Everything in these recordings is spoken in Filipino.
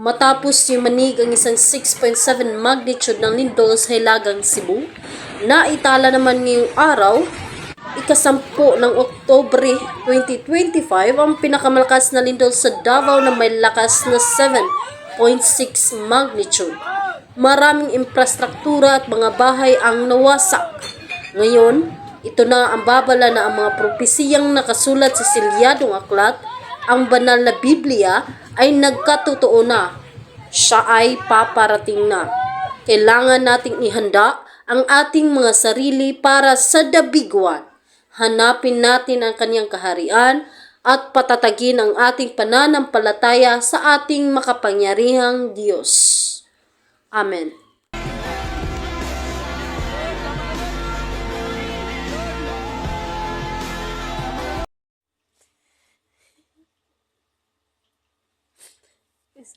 Matapos yumanig ang isang 6.7 magnitude ng lindol sa Hilagang Cebu, naitala naman ngayong araw, ika-10 ng Oktubre 2025, ang pinakamalakas na lindol sa Davao na may lakas na 7.6 magnitude. Maraming infrastruktura at mga bahay ang nawasak. Ngayon, ito na ang babala na ang mga propesiyang nakasulat sa silyadong aklat, ang banal na Biblia, ay nagkatotoo na. Siya ay paparating na. Kailangan nating ihanda ang ating mga sarili para sa dabiguan. Hanapin natin ang kanyang kaharian at patatagin ang ating pananampalataya sa ating makapangyarihang Diyos. Amen.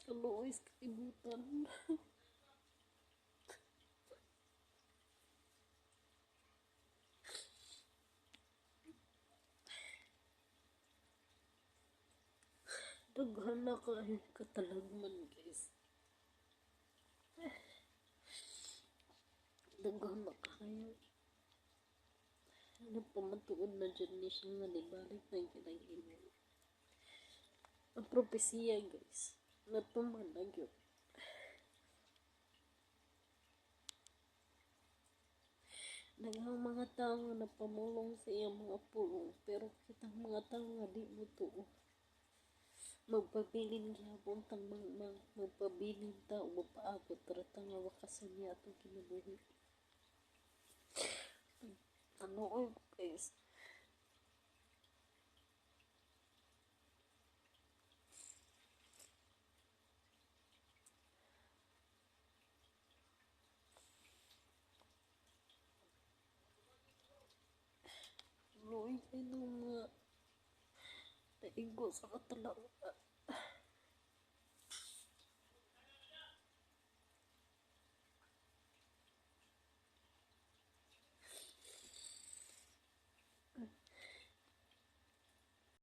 Luis kalibutan. Daghan na kayo katalagman, guys. Daghan na kayo. Nagpamatuod na dyan niya siya nga nibalik na yung kinagin. Ang propesiya, guys. Natumanag yun. Naghang mga tao na pamulong sa iyang mga pulong, pero kitang mga tao nga di mo tuo. Magpabilin gyapon tang magpabilin ta o mapaagot ratang nga wakasan niya atong kinabuhi. Ano guys? Luoy kayo ng mga naigo sa katalawa.